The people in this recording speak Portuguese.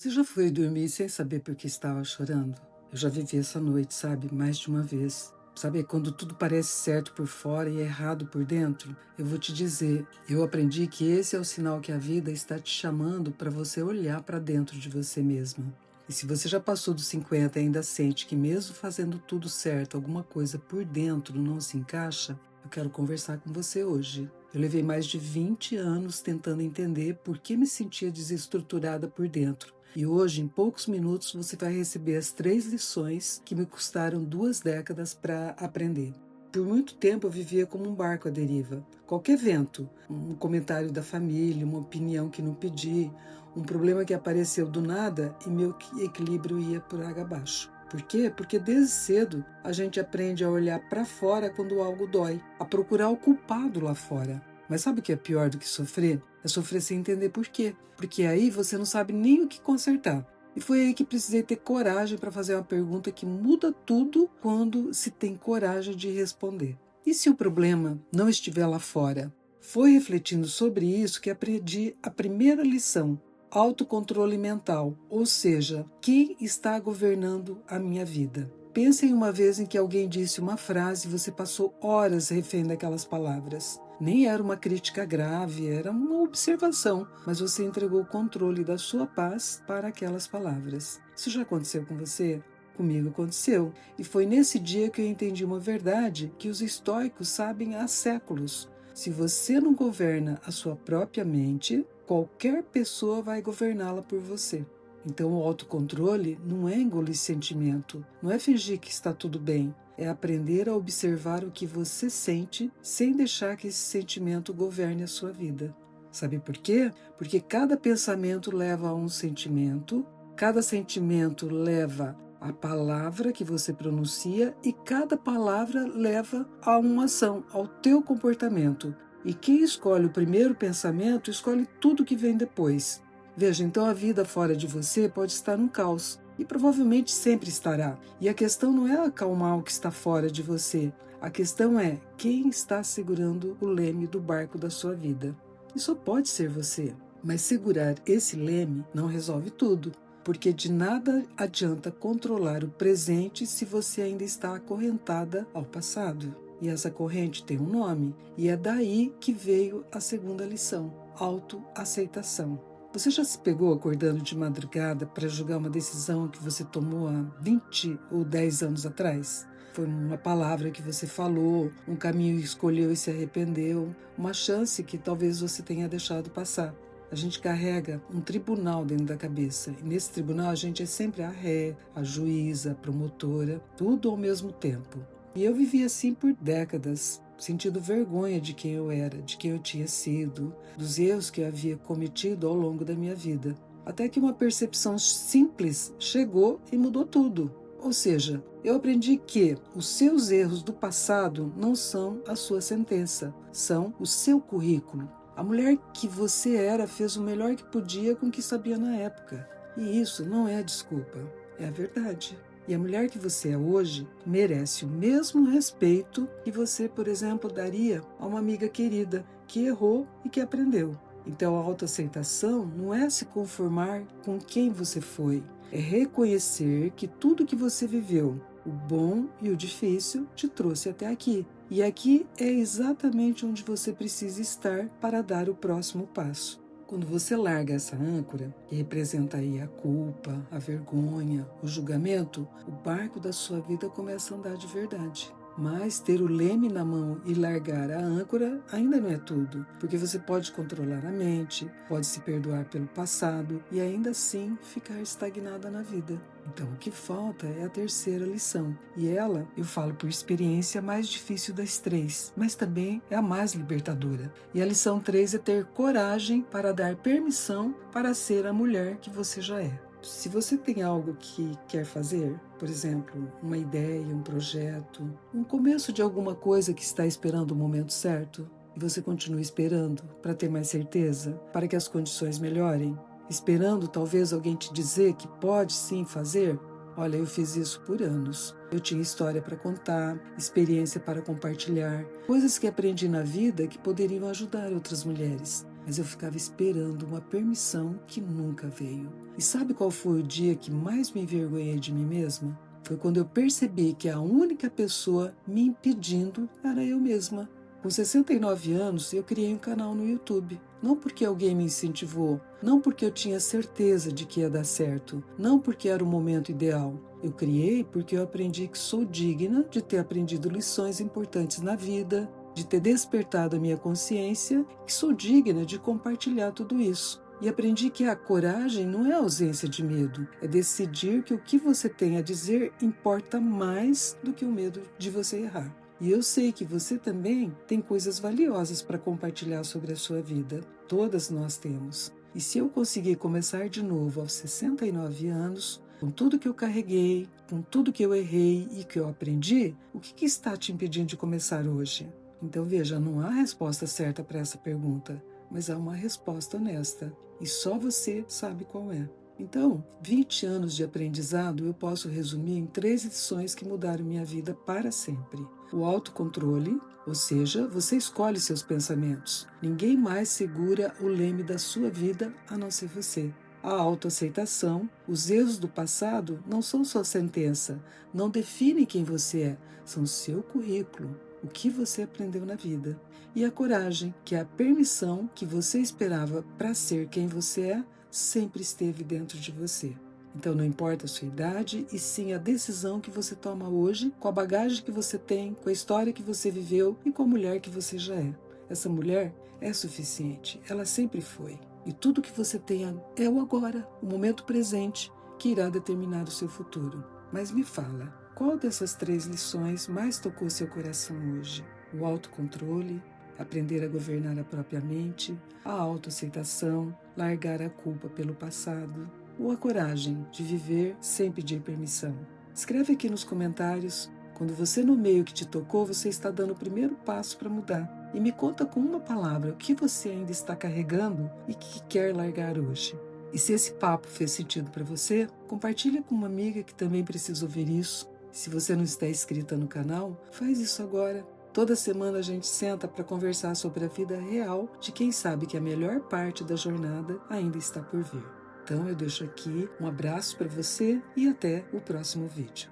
Você já foi dormir sem saber por que estava chorando? Eu já vivi essa noite, sabe, mais de uma vez. Sabe, quando tudo parece certo por fora e errado por dentro? Eu vou te dizer, eu aprendi que esse é o sinal que a vida está te chamando para você olhar para dentro de você mesma. E se você já passou dos 50 e ainda sente que mesmo fazendo tudo certo, alguma coisa por dentro não se encaixa, eu quero conversar com você hoje. Eu levei mais de 20 anos tentando entender por que me sentia desestruturada por dentro. E hoje, em poucos minutos, você vai receber as 3 lições que me custaram 2 décadas para aprender. Por muito tempo eu vivia como um barco à deriva. Qualquer vento, um comentário da família, uma opinião que não pedi, um problema que apareceu do nada e meu equilíbrio ia por água abaixo. Por quê? Porque desde cedo a gente aprende a olhar para fora quando algo dói, a procurar o culpado lá fora. Mas sabe o que é pior do que sofrer? É sofrer sem entender por quê. Porque aí você não sabe nem o que consertar. E foi aí que precisei ter coragem para fazer uma pergunta que muda tudo quando se tem coragem de responder. E se o problema não estiver lá fora? Foi refletindo sobre isso que aprendi a primeira lição: autocontrole mental, ou seja, quem está governando a minha vida. Pense em uma vez em que alguém disse uma frase e você passou horas refém daquelas palavras. Nem era uma crítica grave, era uma observação, mas você entregou o controle da sua paz para aquelas palavras. Isso já aconteceu com você? Comigo aconteceu. E foi nesse dia que eu entendi uma verdade que os estoicos sabem há séculos. Se você não governa a sua própria mente, qualquer pessoa vai governá-la por você. Então o autocontrole não é engolir sentimento, não é fingir que está tudo bem, é aprender a observar o que você sente sem deixar que esse sentimento governe a sua vida. Sabe por quê? Porque cada pensamento leva a um sentimento, cada sentimento leva à palavra que você pronuncia e cada palavra leva a uma ação, ao teu comportamento. E quem escolhe o primeiro pensamento, escolhe tudo que vem depois. Veja, então a vida fora de você pode estar num caos, e provavelmente sempre estará. E a questão não é acalmar o que está fora de você, a questão é quem está segurando o leme do barco da sua vida. Isso pode ser você, mas segurar esse leme não resolve tudo, porque de nada adianta controlar o presente se você ainda está acorrentada ao passado. E essa corrente tem um nome, e é daí que veio a segunda lição: autoaceitação. Você já se pegou acordando de madrugada para julgar uma decisão que você tomou há 20 ou 10 anos atrás? Foi uma palavra que você falou, um caminho que escolheu e se arrependeu, uma chance que talvez você tenha deixado passar. A gente carrega um tribunal dentro da cabeça, e nesse tribunal a gente é sempre a ré, a juíza, a promotora, tudo ao mesmo tempo. E eu vivi assim por décadas, sentindo vergonha de quem eu era, de quem eu tinha sido, dos erros que eu havia cometido ao longo da minha vida. Até que uma percepção simples chegou e mudou tudo. Ou seja, eu aprendi que os seus erros do passado não são a sua sentença, são o seu currículo. A mulher que você era fez o melhor que podia com o que sabia na época. E isso não é desculpa, é a verdade. E a mulher que você é hoje merece o mesmo respeito que você, por exemplo, daria a uma amiga querida que errou e que aprendeu. Então a autoaceitação não é se conformar com quem você foi, é reconhecer que tudo que você viveu, o bom e o difícil, te trouxe até aqui. E aqui é exatamente onde você precisa estar para dar o próximo passo. Quando você larga essa âncora, que representa aí a culpa, a vergonha, o julgamento, o barco da sua vida começa a andar de verdade. Mas ter o leme na mão e largar a âncora ainda não é tudo, porque você pode controlar a mente, pode se perdoar pelo passado e ainda assim ficar estagnada na vida. Então o que falta é a terceira lição, e ela, eu falo por experiência, mais difícil das 3, mas também é a mais libertadora. E a lição 3 é ter coragem para dar permissão para ser a mulher que você já é. Se você tem algo que quer fazer, por exemplo, uma ideia, um projeto, um começo de alguma coisa que está esperando o momento certo, e você continua esperando para ter mais certeza, para que as condições melhorem, esperando talvez alguém te dizer que pode sim fazer, olha, eu fiz isso por anos. Eu tinha história para contar, experiência para compartilhar, coisas que aprendi na vida que poderiam ajudar outras mulheres. mas eu ficava esperando uma permissão que nunca veio. E sabe qual foi o dia que mais me envergonhei de mim mesma? Foi quando eu percebi que a única pessoa me impedindo era eu mesma. Com 69 anos, eu criei um canal no YouTube. Não porque alguém me incentivou, não porque eu tinha certeza de que ia dar certo, não porque era o momento ideal. Eu criei porque eu aprendi que sou digna de ter aprendido lições importantes na vida, de ter despertado a minha consciência, que sou digna de compartilhar tudo isso. E aprendi que a coragem não é a ausência de medo, é decidir que o que você tem a dizer importa mais do que o medo de você errar. E eu sei que você também tem coisas valiosas para compartilhar sobre a sua vida. Todas nós temos. E se eu conseguir começar de novo aos 69 anos, com tudo que eu carreguei, com tudo que eu errei e que eu aprendi, o que está te impedindo de começar hoje? Então veja, não há resposta certa para essa pergunta, mas há uma resposta honesta. E só você sabe qual é. Então, 20 anos de aprendizado eu posso resumir em 3 lições que mudaram minha vida para sempre. O autocontrole, ou seja, você escolhe seus pensamentos. Ninguém mais segura o leme da sua vida a não ser você. A autoaceitação, os erros do passado não são sua sentença, não definem quem você é, são seu currículo, o que você aprendeu na vida. E a coragem, que é a permissão que você esperava para ser quem você é, sempre esteve dentro de você. Então não importa a sua idade, e sim a decisão que você toma hoje, com a bagagem que você tem, com a história que você viveu e com a mulher que você já é. Essa mulher é suficiente, ela sempre foi. E tudo que você tem é o agora, o momento presente, que irá determinar o seu futuro. Mas me fala, qual dessas 3 lições mais tocou seu coração hoje? O autocontrole, aprender a governar a própria mente, a autoaceitação, largar a culpa pelo passado, ou a coragem de viver sem pedir permissão? Escreve aqui nos comentários. Quando você nomeia o que te tocou, você está dando o primeiro passo para mudar. E me conta com uma palavra o que você ainda está carregando e que quer largar hoje. E se esse papo fez sentido para você, compartilha com uma amiga que também precisa ouvir isso. Se você não está inscrita no canal, faz isso agora. Toda semana a gente senta para conversar sobre a vida real de quem sabe que a melhor parte da jornada ainda está por vir. Então eu deixo aqui um abraço para você e até o próximo vídeo.